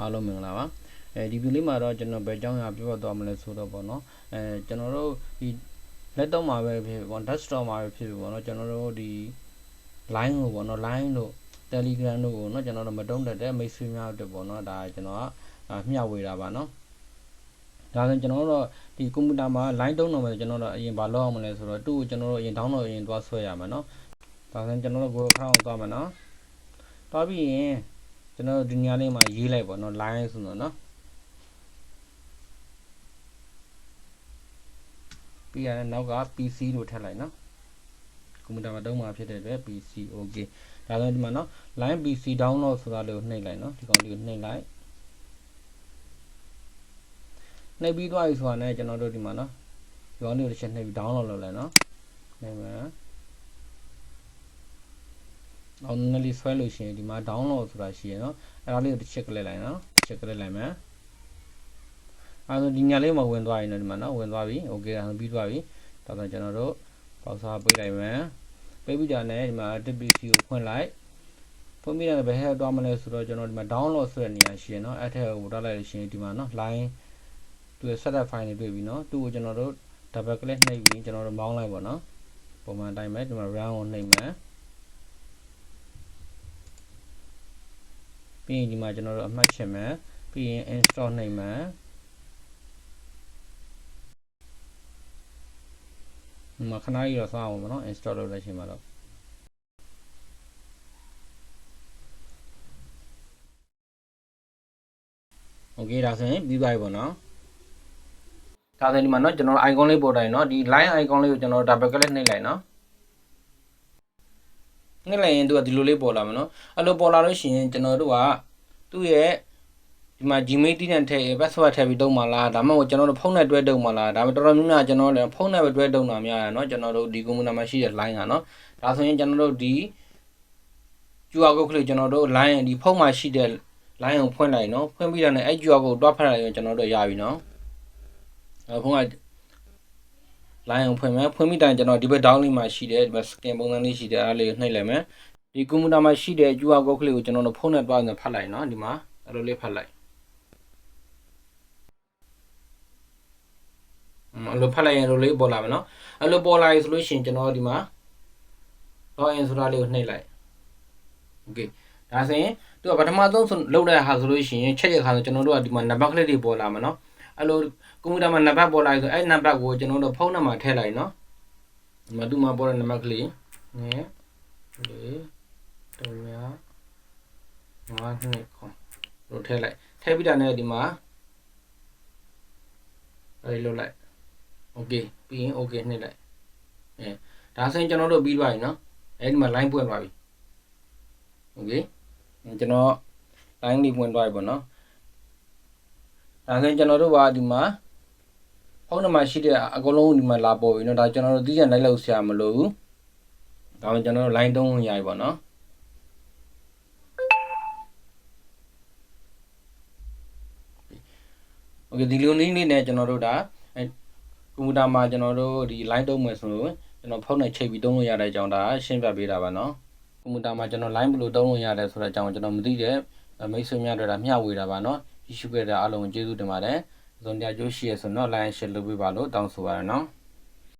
အားလုံးမင်္ဂလာပါဒီဗီဒီယိုလေးမှာတော့ကျွန်တော်ဘယ်အကြောင်းအရာပြောပြသွားမလဲဆိုတော့ပေါ့နော်ကျွန်တော်တို့ဒီ laptop မှာပဲဖြစ်ပေါ့ desktop မှာပဲဖြစ်ဖြစ်ပေါ့နော်ကျွန်တော်တို့ဒီ line ကိုပေါ့နော် line တို့ telegram တို့ကိုနော်ကျွန်တော်တို့မတုံးတတ်တဲ့မိတ်ဆွေများတို့ပေါ့နော်ဒါကျွန်တော်ကမျှဝေတာပါနော်ဒါဆိုကျွန်တော်တို့ဒီကွန်ပျူတာမှာ line တုံးတော့မယ်ကျွန်တော်တို့အရင်ဘာလုပ်အောင်မလဲဆိုတော့သူ့ကိုကျွန်တော်တို့အရင် download အရင်သွားဆွဲရမှာနော်ဒါဆိုကျွန်တော်တို့ Google Chrome သွားမယ်နော်သွားပြီးရင်ကျွန်တော်တို့ဒီနေရာလေးမှာရေးလိုက်ပေါ့နော် line ဆိုတော့နော်ပြီးရတယ်နောက်က PC လို့ထည့်လိုက်နော်ကွန်ပျူတာမှာတုံးမှာဖြစ်တဲ့အတွက် PC okay ဒါဆိုဒီမှာနော် line PC download ဆိုတာလေးကိုနှိပ်လိုက်နော်ဒီကောင်လေးကိုနှိပ်လိုက်နှိပ်ပြီးသွားပြီဆိုတာနဲ့ကျွန်တော်တို့ဒီမှာနော်ဒီကောင်လေးကိုတစ်ချက်နှိပ်ပြီး download လုပ်လိုက်နော်နှိပ်မယ်နောက်နည်းလေးဆွဲလို့ရှိရင်ဒီမှာ download ဆိုတာရှိရနော်အဲ့ဒါလေးကိုတစ်ချက်ကလေးလိုက်နော်တစ်ချက်ကလေးလိုက်မယ်အဲ့ဒါဒီညာလေးမှာဝင်သွားရင်ဒီမှာနော်ဝင်သွားပြီ okay ဒါဆိုပြီးသွားပြီဒါဆိုကျွန်တော်တို့ပေါက်စားပေးလိုက်မယ်ပေးပြီးကြတယ်ဒီမှာ TPC ကိုဖွင့်လိုက်ဖွင့်ပြီးတော့ဘယ်ဟဲ့သွားမလဲဆိုတော့ကျွန်တော်ဒီမှာ download ဆိုတဲ့နေရာရှိရနော်အဲ့ထက်ကိုတက်လိုက်လို့ရှိရင်ဒီမှာနော် line သူရဲ့ setup file တွေတွေ့ပြီနော်သူ့ကိုကျွန်တော်တို့ double click နှိပ်ပြီးကျွန်တော်တို့မောင်းလိုက်ပါနော်ပုံမှန်အတိုင်းပဲဒီမှာ run ကိုနှိပ်မယ်ပြီးရင်ဒီမှာကျွန်တော်တို့အမှတ်ချက်မယ်ပြီးရင် install နှိပ်မယ်ဒီမှာခဏကြီးတော့စောင့်အောင်ပါနော် install လုပ်လိုက်ချိန်မှာတော့okay ဒါဆိုရင်ပြီးပါပြီပေါ့နော်ဒါဆိုရင်ဒီမှာနော်ကျွန်တော် icon လေးပေါ်တိုင်းနော်ဒီ line icon လေးကိုကျွန်တော် double click နှိပ်လိုက်နော်နှိပ်လိုက်ရင်သူကဒီလိုလေးပေါ်လာမှာနော်အဲ့လိုပေါ်လာလို့ရှိရင်ကျွန်တော်တို့ကသူ့ရဲ့ဒီမှာ Gmail တည်တဲ့ထည့် password ထည့်ပြီးတုံးမှာလားဒါမှမဟုတ်ကျွန်တော်တို့ဖုန်းနဲ့တွဲတုံးမှာလားဒါပေမဲ့တော်တော်များများကျွန်တော်တို့ဖုန်းနဲ့ပဲတွဲတုံးတာများရနော်ကျွန်တော်တို့ဒီကွန်ပျူတာမှာရှိတဲ့ line ကနော်ဒါဆိုရင်ကျွန်တော်တို့ဒီ QR code ကလေးကျွန်တော်တို့ line ဒီဖုန်းမှာရှိတဲ့ line ကိုဖွင့်လိုက်နော်ဖွင့်ပြီးတော့လည်းအဲ့ QR code တွားဖတ်လိုက်ရင်ကျွန်တော်တို့ရပြီနော်ဖုန်းက line ကိုဖွင့်မယ်ဖွင့်ပြီးတိုင်းကျွန်တော်ဒီဘက် down လေးမှာရှိတဲ့ဒီဘက် scan ပုံစံလေးရှိတဲ့အားလေးကိုနှိပ်လိုက်မယ်ဒီကွန်ပျူတာမှာရှိတဲ့ QR code ကလေးကိုကျွန်တော်တို့ဖုန်းနဲ့တွားနေဖတ်လိုက်နော်ဒီမှာအဲ့လိုလေးဖတ်လိုက်အဲ့လိုဖတ်လိုက်ရင်လိုလေးပေါ်လာမယ်နော်အဲ့လိုပေါ်လာပြီဆိုလို့ရှိရင်ကျွန်တော်ဒီမှာ login ဆိုတာလေးကိုနှိပ်လိုက် okay ဒါဆိုရင်သူကပထမဆုံးလုပ်တဲ့ဟာဆိုလို့ရှိရင်ချက်ရခါဆိုကျွန်တော်တို့ကဒီမှာနံပါတ်ကလေးတွေပေါ်လာမှာနော်အဲ့လိုကွန်ပျူတာမှာနံပါတ်ပေါ်လာပြီဆိုအဲ့နံပါတ်ကိုကျွန်တော်တို့ဖုန်းနံပါတ်ထည့်လိုက်နော်ဒီမှာသူ့မှာပေါ်တဲ့နံပါတ်ကလေးနဲ့လေး3 5 2လို့ထည့်လိုက်ထည့်ပြီးတာနဲ့ဒီမှာအဲ့လိုလိုက် okay ပြီးရင် okay နှိပ်လိုက်ဒါဆိုရင်ကျွန်တော်တို့ပြီးသွားပြီနော်အဲ့ဒီမှာ line ပွင့်သွားပြီ okay ကျွန်တော် line လေးပွင့်သွားပြီပေါ့နော်ဒါဆိုရင်ကျွန်တော်တို့ကဒီမှာဖုန်းနံပါတ်ရှိတဲ့အကုန်လုံးဒီမှာလာပေါ်ပြီနော်ဒါကျွန်တော်တို့သိချင်လိုက်လို့ဆရာမလို့ဘူးဒါမှကျွန်တော်တို့ line 3ဝင်ရပြီပေါ့နော်โอเคဒီလိုနည်းလေးနဲ့ကျွန်တော်တို့ဒါကွန်ပျူတာမှာကျွန်တော်တို့ဒီ line တုံးမယ်ဆိုရင်ကျွန်တော်ဖုန်းနဲ့ချိန်ပြီးတုံးလို့ရတဲ့အကြောင်းဒါရှင်းပြပေးတာပါနော်ကွန်ပျူတာမှာကျွန်တော် line ဘယ်လိုတုံးလို့ရတယ်ဆိုတဲ့အကြောင်းကျွန်တော်မသိတဲ့မိတ်ဆွေများတွေဒါမျှဝေတာပါနော်ကြည့်ရှုခဲ့တဲ့အားလုံးကိုကျေးဇူးတင်ပါတယ်။ဇွန်တရားကျိုးရှိရဆိုတော့ line share လုပ်ပေးပါလို့တောင်းဆိုပါရနော်။